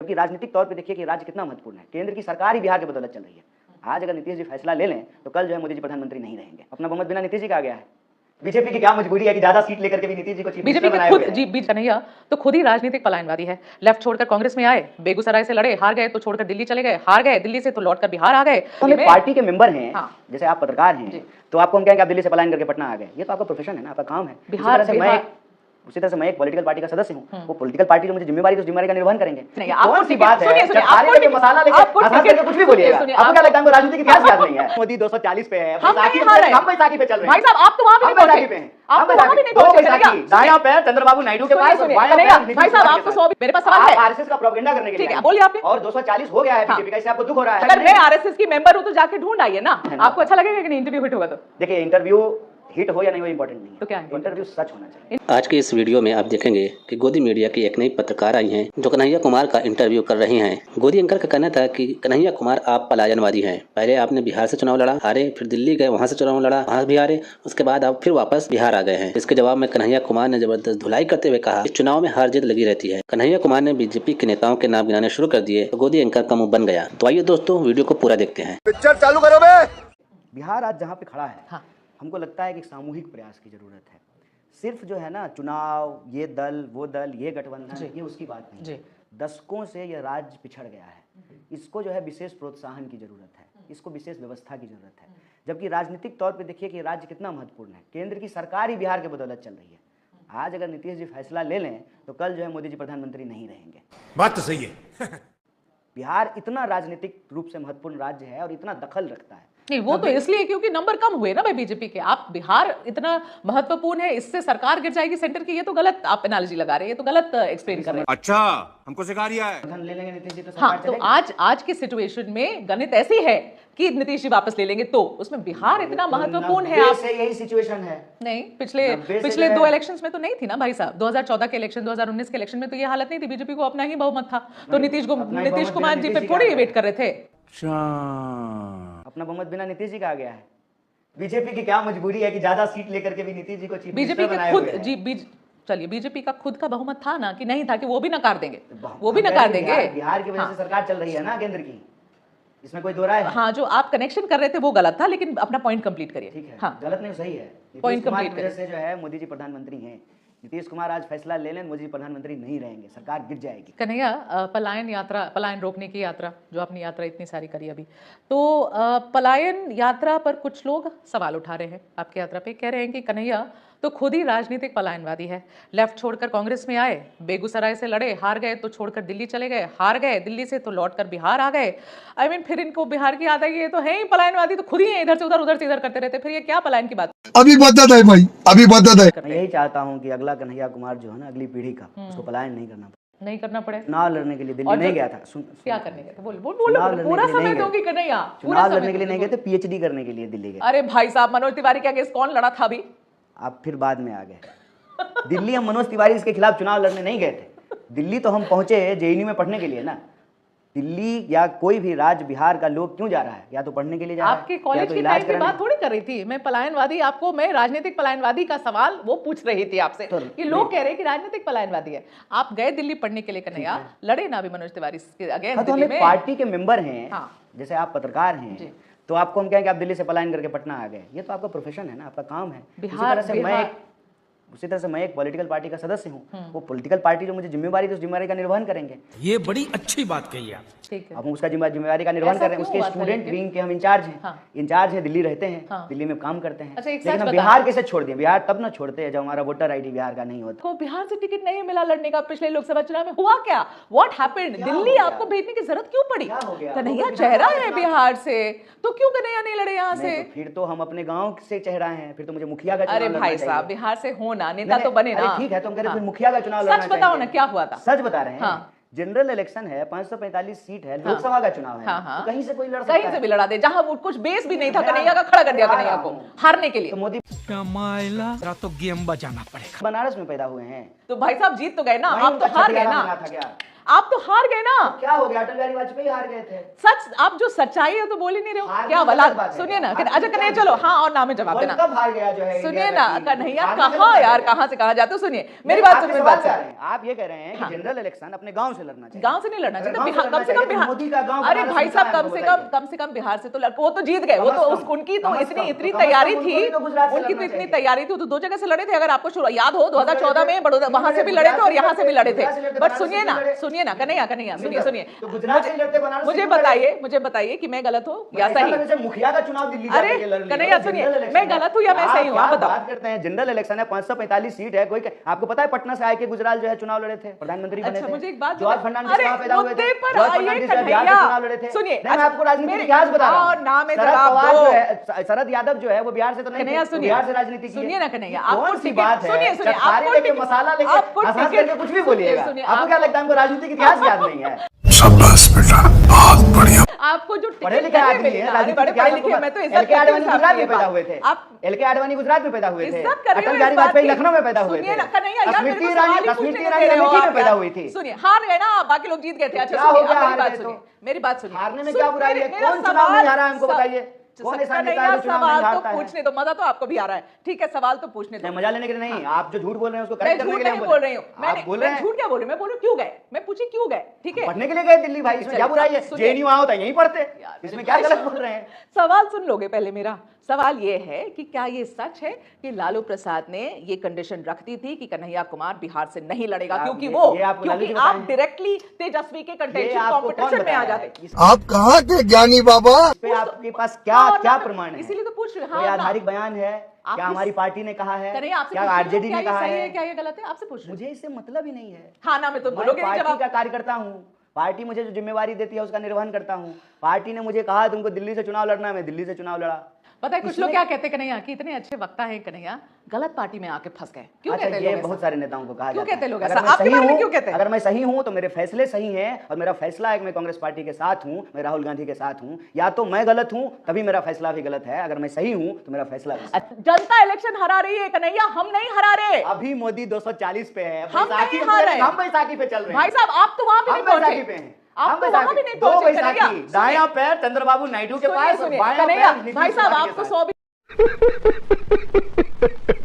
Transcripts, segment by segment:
जबकि राजनीतिक तौर पे देखिए कि राज्य कितना महत्वपूर्ण है। केंद्र की सरकार ही बिहार की बदौलत चल रही है। आज अगर नीतीश जी फैसला ले लें तो कल जो है मोदी जी प्रधानमंत्री नहीं रहेंगे। अपना बहुमत बिना नीतीश जी का आ गया है। बीजेपी की क्या मजबूरी है कि ज्यादा सीट लेकर के भी नीतीश जी को चीफ मिनिस्टर बनाया हुआ है। जी बीज कन्हैया तो खुद ही राजनीतिक पलायनवादी है। लेफ्ट छोड़कर कांग्रेस में आए, बेगूसराय से लड़े, हार गए तो छोड़कर दिल्ली चले गए, हार गए दिल्ली से तो लौटकर बिहार आ गए। हम एक पार्टी के मेंबर हैं। हाँ। जैसे आप पत्रकार हैं तो आपको हम कहें कि आप दिल्ली से पलायन करके पटना आ गए, ये तो आपका प्रोफेशन है ना, आपका काम है। उसी तरह से मैं एक पॉलिटिकल पार्टी का सदस्य हूं। वो पॉलिटिकल पार्टी जो मुझे जिम्मेवारी तो जिम्मेवारी का निर्वहन करेंगे। कौन सी बात है मसाला लेके कुछ भी बोलिएगा। आपको क्या लगता है राजनीतिक इतिहास याद नहीं है? मोदी 240 पे है, हम बैसाखी पे चल रहे हैं। भाई साहब आप तो वहां भी नहीं पहुंचे, आप तो वहां भी नहीं पहुंचे। दायां पैर चंद्रबाबू नायडू के पास और बायां पैर भाई साहब आपको 100 मेरे पास सवाल है। आरएसएस का प्रोपेगेंडा करने के लिए बोलिए आपने, और 240 हो गया है बीजेपी का, इससे आपको दुख हो रहा है? अगर मैं आरएसएस की मेंबर हूं तो जाके ढूंढ आइए ना, आपको अच्छा लगेगा कि नहीं इंटरव्यू हिट होगा तो? देखिए इंटरव्यू हिट हो या नहीं वो इंपॉर्टेंट नहीं है, तो क्या है? इंटरव्यू सच होना चाहिए। आज के इस वीडियो में आप देखेंगे कि गोदी मीडिया की एक नई पत्रकार आई हैं जो कन्हैया कुमार का इंटरव्यू कर रही हैं। गोदी एंकर का कहना था कि कन्हैया कुमार आप पलायनवादी हैं। पहले आपने बिहार से चुनाव लड़ा, हारे, फिर दिल्ली गए, वहां से चुनाव लड़ा, वहां भी हारे, उसके बाद आप फिर वापस बिहार आ गए हैं। इसके जवाब में कन्हैया कुमार ने जबरदस्त धुलाई करते हुए कहा, इस चुनाव में हार जीत लगी रहती है। कन्हैया कुमार ने बीजेपी के नेताओं के नाम गिनाने शुरू कर दिए तो गोदी एंकर का मुंह बन गया। तो आइए दोस्तों वीडियो को पूरा देखते हैं। पिक्चर चालू करो बे। बिहार आज जहाँ पे खड़ा है, हमको लगता है कि सामूहिक प्रयास की जरूरत है। सिर्फ जो है ना चुनाव, ये दल वो दल, ये गठबंधन, ये उसकी बात नहीं है। दशकों से यह राज्य पिछड़ गया है। इसको जो है विशेष प्रोत्साहन की जरूरत है, इसको विशेष व्यवस्था की जरूरत है। जबकि राजनीतिक तौर पे देखिए कि राज्य कितना महत्वपूर्ण है। केंद्र की सरकार ही बिहार की बदौलत चल रही है। आज अगर नीतीश जी फैसला ले लें तो कल जो है मोदी जी प्रधानमंत्री नहीं रहेंगे। बात तो सही है। बिहार इतना राजनीतिक रूप से महत्वपूर्ण राज्य है और इतना दखल रखता है। नहीं वो तो इसलिए क्योंकि नंबर कम हुए ना भाई बीजेपी के। आप बिहार इतना महत्वपूर्ण है, इससे सरकार गिर जाएगी सेंटर की, ये तो गलत आप एनालॉजी लगा रहे हैं, ये तो गलत एक्सप्लेन कर रहे हैं। अच्छा हमको सिखा रिया है। ले लेंगे नीतीश जी तो हाँ, तो आज की सिचुएशन में गणित ऐसी है कि नीतीश जी वापस ले लेंगे तो उसमें बिहार इतना महत्वपूर्ण है। आप यही सिचुएशन है। नहीं पिछले 2 इलेक्शंस में तो नहीं थी ना भाई साहब। 2014 के इलेक्शन, 2019 के इलेक्शन में तो ये हालत नहीं थी। बीजेपी को अपना ही बहुमत था, तो नीतीश कुमार जी पे थोड़ी वेट कर रहे थे। अपना बहुमत बिना नीतीश जी का आ गया है। बीजेपी की क्या मजबूरी है कि ज्यादा सीट लेकर के भी नीतीश जी को चीफ मिनिस्टर बनाया हुआ है? चलिए बीजेपी का खुद का बहुमत था ना कि नहीं था कि वो भी नकार देंगे, वो भी नकार देंगे। बिहार की वजह से सरकार चल रही है ना केंद्र की, इसमें कोई दो राय है? हाँ, जो आप कनेक्शन कर रहे थे वो गलत था, लेकिन अपना पॉइंट कंप्लीट करिए। ठीक है, हाँ, गलत नहीं सही है। पॉइंट कंप्लीट करिए। से जो है मोदी जी प्रधानमंत्री हैं। नीतीश कुमार आज फैसला ले लें, मोदी जी प्रधानमंत्री नहीं रहेंगे, सरकार गिर जाएगी। कन्हैया पलायन रोकने की यात्रा, जो आपने यात्रा इतनी सारी करी अभी, तो पलायन यात्रा पर कुछ लोग सवाल उठा रहे हैं आपकी यात्रा पे। कह रहे हैं कि कन्हैया तो खुद ही राजनीतिक पलायनवादी है। लेफ्ट छोड़कर कांग्रेस में आए, बेगूसराय से लड़े, हार गए तो छोड़कर दिल्ली चले गए, हार गए दिल्ली से तो लौटकर बिहार आ गए। फिर इनको बिहार की याद आई, ये तो है ही पलायनवादी, तो खुद ही है, इधर से उधर करते रहते। फिर ये क्या पलायन की बात? अभी बदत है भाई, अभी बदत है। मैं यही चाहता हूँ कि अगला कन्हैया कुमार जो है ना, अगली पीढ़ी का, उसको पलायन नहीं करना पड़े। चुनाव लड़ने के लिए दिल्ली नहीं गया था। क्या करने गए थे? बोलो पूरा समय दोगी कन्हैया। चुनाव लड़ने के लिए नहीं गए थे, पीएचडी करने के लिए दिल्ली गए। अरे भाई साहब, मनोज तिवारी के अगेंस्ट कौन लड़ा था अभी? आप फिर बाद में आ गए। दिल्ली हम मनोज तिवारी के खिलाफ चुनाव लड़ने नहीं गए थे। दिल्ली तो हम पहुंचे जेएनयू में पढ़ने के लिए ना। दिल्ली या कोई भी राज्य बिहार का लोग क्यों जा रहा है? या तो पढ़ने के लिए जा रहा है, आपके कॉलेज की टाइम की बात थोड़ी कर रही थी मैं। पलायनवादी आपको, मैं राजनीतिक पलायनवादी का सवाल वो पूछ रही थी आपसे। ये लोग कह रहे हैं कि राजनीतिक पलायनवादी है। आप गए दिल्ली पढ़ने के लिए कन्हैया, लड़े ना भी मनोज तिवारी के अगेंस्ट दिल्ली में। पार्टी के मेंबर हैं, जैसे आप पत्रकार हैं, तो आपको हम कहें कि आप दिल्ली से पलायन करके पटना आ गए, ये तो आपका प्रोफेशन है ना, आपका काम है। उसी तरह से मैं एक पॉलिटिकल पार्टी का सदस्य हूँ। वो पॉलिटिकल पार्टी जो मुझे जिम्मेवारी, तो उस जिम्मेवारी का निर्वहन करेंगे। ये बड़ी अच्छी बात कही आप। ठीक है, हम उसका जिम्मेवारी का निर्वहन कर रहे हैं। उसके स्टूडेंट विंग के हम इंचार्ज हैं। इंचार्ज हैं, दिल्ली रहते हैं, दिल्ली में काम करते हैं। लेकिन हम बिहार कैसे छोड़ दिए? बिहार तब ना छोड़ते हैं जब हमारा वोटर आईडी बिहार का नहीं होता। बिहार से टिकट नहीं मिला लड़ने का पिछले लोकसभा चुनाव में, हुआ क्या? What happened? दिल्ली आपको भेजने की जरूरत क्यों पड़ी? कन्हैया चेहरा है बिहार से, तो क्यों कन्हैया नहीं लड़े यहाँ से? फिर तो हम अपने गाँव से चेहरा है, फिर तो मुझे मुखिया का। अरे भाई साहब, बिहार से होना, नेता तो बने ना। ठीक है, तो हम कह रहे हैं मुखिया का चुनाव लड़ना। सच बताओ ना क्या हुआ था? सच बता रहे हैं। जनरल इलेक्शन है, 545 सीट है, लोकसभा का चुनाव है। तो कहीं से कोई लड़ सकता है, कहीं से भी लड़ा दे। जहां वो कुछ बेस भी नहीं था कन्हैया का, खड़ा कर दिया कन्हैया को हारने के लिए। तो मोदी तो गेम बजाना पड़ेगा। बनारस में पैदा हुए हैं, तो भाई साहब जीत तो गए ना, आप तो हार गए ना। आप तो हार गए ना। क्या हो गया, अटल बिहारी वाजपेयी हार गए थे। सच, आप जो सच्चाई है तो बोल ही नहीं रहे हो क्या वाला। सुनिए ना, अच्छा कन्हैया चलो हाँ और ना में जवाब देना। कब हार गया जो है सुनिए ना कन्हैया, कहाँ यार, कहाँ से कहाँ जाते हो। सुनिए मेरी बात सुनिए, बात आप ये कह रहे हैं कि जनरल इलेक्शन अपने गांव से लड़ना चाहिए। गांव से नहीं लड़ना चाहिए, कम से कम बिहार। मोदी का गांव, अरे भाई साहब कम से कम बिहार से तो वो तो जीत गए। वो तो उनकी तो इतनी तैयारी थी, उनकी तो इतनी तैयारी थी, तो दो जगह से लड़े थे। अगर आपको याद हो 2014 में बड़ौदा वहां से भी लड़े थे और यहाँ से भी लड़े थे। बट सुनिए ना कन्हैया सुनिए मुझे बताइए कि मैं गलत हूँ या सही। मुखिया का चुनाव दिल्ली, अरे कन्हैया सुनिए, मैं गलत हूँ या मैं सही हूँ, आप बताओ। बात करते हैं जनरल इलेक्शन है, 545 सीट है। कोई आपको पता है पटना से आए के गुजराल जो है चुनाव लड़े थे, प्रधानमंत्री बने थे। मुझे एक बात, जॉर्ज फर्नांडिस कहां पैदा हुए थे? जॉर्ज फर्नांडिस बिहार से चुनाव लड़े थे। सुनिए मैं आपको राजनीति इतिहास बता रहा हूं। और नाम है जवाब दो। शरद यादव जो है वो बिहार से तो नहीं, बिहार से राजनीति की। सुनिए ना कन्हैया, कौन सी बात है, सुनिए मसाला लेके कुछ भी बोलिएगा। आपको क्या लगता है हमको राजनीतिक इतिहास याद नहीं है? शाबाश बेटा, बहुत बढ़िया। आपको जो पढ़े लिखे आदमी है, राजनीतिक इतिहास मैं तो एलके आडवाणी गुजरात में पैदा हुए थे। एलके आडवाणी गुजरात में पैदा हुए थे। अटल बिहारी वाजपेयी लखनऊ में पैदा हुए थे। स्मृति ईरानी अमेठी में पैदा हुई थी। सुनिए हार गए ना, बाकी लोग जीत गए थे। अच्छा सुनिए मेरी बात सुनिए। हारने में क्या बुराई है? कौन चुनाव नहीं हारा है हमको बताइए। कौन ऐसा नेता है जो चुनाव नहीं हारता है? पूछने तो मजा तो आपको भी आ रहा है, ठीक है सवाल तो पूछने दो। मजा लेने के लिए नहीं, आप जो झूठ बोल रहे हैं उसको करेक्ट करने के लिए बोल रही हूँ। आप बोल रहे हैं झूठ क्या बोल रही हूँ? मैं बोल रही हूँ क्यों गए, मैं पूछी क्यों गए, ठीक है। पढ़ने के लिए गए दिल्ली भाई, इसमें क्या बुराई है? जेएनयू वहां होता है यहीं पढ़ते, इसमें क्या गलत बोल रहे हैं? सवाल सुन लोगे पहले। मेरा सवाल ये है कि क्या ये सच है कि लालू प्रसाद ने ये कंडीशन रख दी थी कि कन्हैया कुमार बिहार से नहीं लड़ेगा क्योंकि आप डायरेक्टली तेजस्वी के कंटेंशन कंपटीशन में आ जाते? आप कहाँ के ज्ञानी बाबा? आपके पास क्या प्रमाण है? इसीलिए तो पूछ रही हूँ। कोई आधारिक बयान है क्या? हमारी पार्टी ने कहा है क्या? आरजेडी ने कहा है क्या? ये गलत है? आपसे पूछ। मुझे इससे मतलब ही नहीं है। हाँ ना, मैं तो बोलोगे नहीं जवाब। पार्टी का कार्यकर्ता हूँ, पार्टी मुझे जो जिम्मेवारी देती है उसका निर्वहन करता हूँ। पार्टी ने मुझे कहा तुमको दिल्ली से चुनाव लड़ना है, मैं दिल्ली से चुनाव लड़ा। पता है कुछ लोग क्या कहते हैं कन्हैया कि इतने अच्छे वक्ता हैं कन्हैया, गलत पार्टी में आके फंस गए। क्यों कहते हैं? ये बहुत सारे नेताओं को कहा क्यों कहते हैं लोग ऐसा? ऐसा? आपके बारे में क्यों कहते हैं? अगर मैं सही हूं तो मेरे फैसले सही हैं और मेरा फैसला है कि मैं कांग्रेस पार्टी के साथ हूं, मैं राहुल गांधी के साथ हूं। या तो मैं गलत हूं तभी मेरा फैसला भी गलत है, अगर मैं सही हूं तो मेरा फैसला भी। जनता इलेक्शन हरा रही है कन्हैया, हम नहीं हरा रहे। अभी मोदी 240 पे है, हम बैसाखी पे चल रहे हैं। भाई साहब आप तो वहां पे नहीं पहुंचे, आप तो वहां भी नहीं पहुंचे कन्हैया। दायां पैर चंद्रबाबू नायडू के पास, कन्हैया भाई साहब आपको 100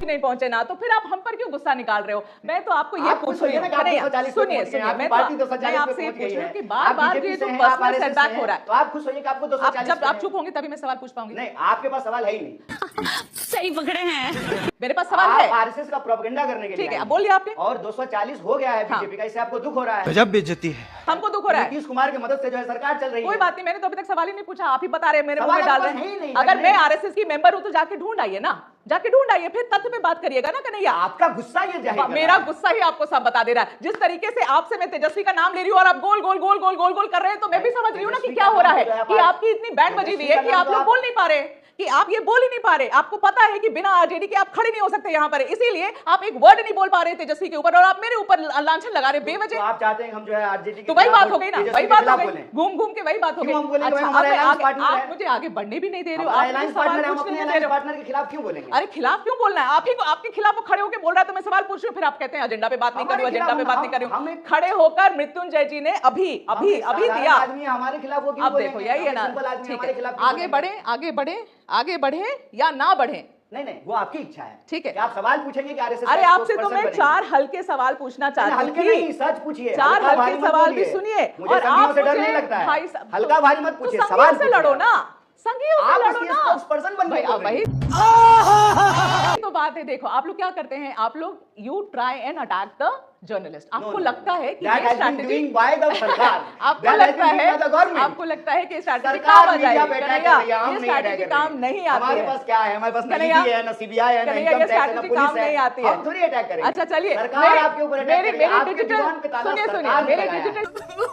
नहीं पहुंचे ना, तो फिर आप हम पर क्यों गुस्सा निकाल रहे हो? मैं तो आपको ये पूछ रही हूँ, सुनिए मैं आपसे ये पूछ रही हूँ कि बार-बार ये जो पर्सनल सेटबैक हो रहा है, तो आप खुश होइए कि आपको 240। जब आप चुप होंगे तभी मैं सवाल पूछ पाऊंगी। नहीं, आपके पास सवाल है ही नहीं। सही पकड़े हैं। मेरे पास सवाल है आरएसएस का प्रोपेगेंडा करने के लिए। ठीक है, बोलिए आपने। और 240 हो गया है बीजेपी का, इससे आपको दुख हो रहा है? गजब बेइज्जती है। हमको दुख हो रहा है। नीतीश कुमार की मदद से जो है सरकार चल रही है। कोई बात नहीं, मैंने तो अभी तक सवाल ही नहीं पूछा, आप ही बता रहे हैं, मेरे मुंह में डाल रहे हैं। अगर मैं आरएसएस की मेंबर हूं तो जाके ढूंढ आइए ना, जाके ढूंढ आइए, फिर तथ्य पे बात करिएगा ना कन्हैया। आपका गुस्सा ये जाहिर मेरा गुस्सा ही आपको सब बता दे रहा है। जिस तरीके से आपसे मैं तेजस्वी का नाम ले रही हूँ और आप गोल गोल गोल गोल गोल गोल कर रहे हैं, तो मैं भी समझ रही हूँ ना कि क्या हो रहा है, कि आपकी इतनी बैंड बजी हुई है कि आप लोग बोल नहीं पा रहे, कि आप ये बोल ही नहीं पा रहे। आपको पता है कि बिना आरजेडी के आप खड़े नहीं हो सकते यहाँ पर, इसीलिए आप एक वर्ड नहीं बोल पा रहे तेजस्वी के ऊपर और आप मेरे ऊपर लांछन लगा रहे बेवजह। तो आप चाहते हैं हम जो है आरजेडी, तो वही बात हो गई ना, वही बात हो गई, घूम घूम के वही बात हो गई। आप मुझे आगे बढ़ने भी नहीं दे रहे हो, पार्टनर के खिलाफ क्यों बोलेंगे? अरे खिलाफ क्यों बोलना है? आप ही को आपके खिलाफ वो खड़े होकर बोल रहा है तो मैं सवाल पूछ रही हूँ, फिर आप कहते हैं एजेंडा पे बात नहीं कर रही हूँ, एजेंडा पे बात नहीं कर रही हूँ। खड़े होकर मृत्युंजय जी ने अभी दिया। हमारे खिलाफ वो अब देखो यही है ना, ठीक है, आगे बढ़े आगे बढ़े या ना बढ़े, नहीं वो आपकी इच्छा है, ठीक है। आप सवाल पूछेंगे कि आरएसएस। अरे आपसे तो मैं 4 हल्के सवाल पूछना चाहती थी। नहीं, सच पूछिए। 4 हल्के सवाल भी सुनिए, और आप से डर नहीं लगता है, हल्का भारी मत पूछिए, सवाल से लड़ो ना, संघीय से लड़ो ना, स्पोक्सपर्सन बन गए वही तो बात है। देखो आप लोग क्या करते हैं, आप लोग you try and attack the journalist. आपको लगता है कि ये स्ट्रैटेजी आपको लगता है कि स्ट्रैटेजी काम आ जाएगी, ये स्ट्रैटेजी काम नहीं आती है। हमारे पास क्या है? हमारे पास ना ईडी है, ना सीबीआई है, ना इनकम टैक्स है, ना पुलिस है, नहीं आती है। हम थोड़ी अटैक करेंगे। अच्छा चलिए, सरकार आपके ऊपर अटैक करेगी, मेरे आपके डिजिटल जुबान पे ताला सुनिए सरकार मेरे लगाया है। डिजिटल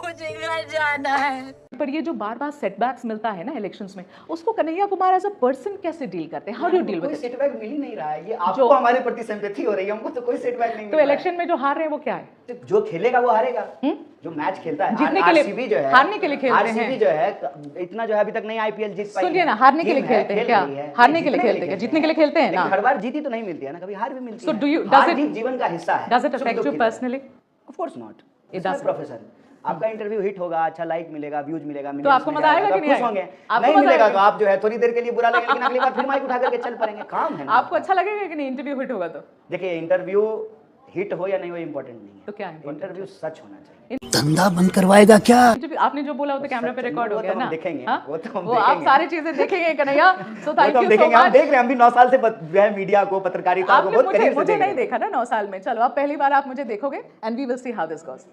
मुझे घर जाना है। पर ये जो बार-बार सेटबैक्स मिलता है ना इलेक्शंस में, उसको Kanhaiya Kumar as a person कैसे डील करते हैं? How do you deal with it? Setback मिल ही नहीं रहा है, ये आपको हमारे प्रति सिंपैथी हो रही है, हमको तो कोई सेटबैक नहीं मिल तो रहा है। इलेक्शन में जो हार रहे हैं वो क्या है? जो खेलेगा वो हारेगा, जो मैच खेलता है। जीतने के लिए, आरसीबी जो है हारने के लिए खेलते हैं। आरसीबी जो है इतना जो है अभी तक नहीं आईपीएल जीत पाई। सुनिए ना, हारने के लिए खेलते हैं क्या? हारने के लिए खेलते हैं, जीतने के लिए खेलते हैं ना। हर बार जीती तो नहीं मिलती है ना, कभी हार भी मिलती है। So do you, does it, जीत जीवन का हिस्सा है। does it affect you personally? Of course not. It does. Professor आपका इंटरव्यू हिट होगा, अच्छा लाइक मिलेगा, व्यूज मिलेगा, तो आपको मजा आएगा कि नहीं खुश होंगे। आपको नहीं मजा मिलेगा आएगा? तो आप जो है थोड़ी देर के लिए बुरा लगेगा, लेकिन अगली बार फिर माइक उठा करके चल पड़ेंगे, काम है ना। आपको अच्छा लगेगा कि नहीं इंटरव्यू हिट होगा तो? देखिए इंटरव्यू हिट हो या नहीं हो इम्पोर्टेंट नहीं है, तो क्या है इंटरव्यू सच होना चाहिए। धंधा बंद करवाएगा क्या? आपने जो बोला वो तो कैमरा पे रिकॉर्ड हो गया ना। देखेंगे, हाँ? वो तो हम वो आप देखेंगे। सारी चीजें देखेंगे Kanhaiya. So thank you so देखेंगे, हम मच। देख रहे हैं, हम भी 9 साल से जो है मीडिया को, पत्रकारिता को आपने बहुत करीब से मुझे देख रहे नहीं हैं। देखा ना 9 साल में, चलो आप पहली बार आप मुझे देखोगे and we will see how this goes.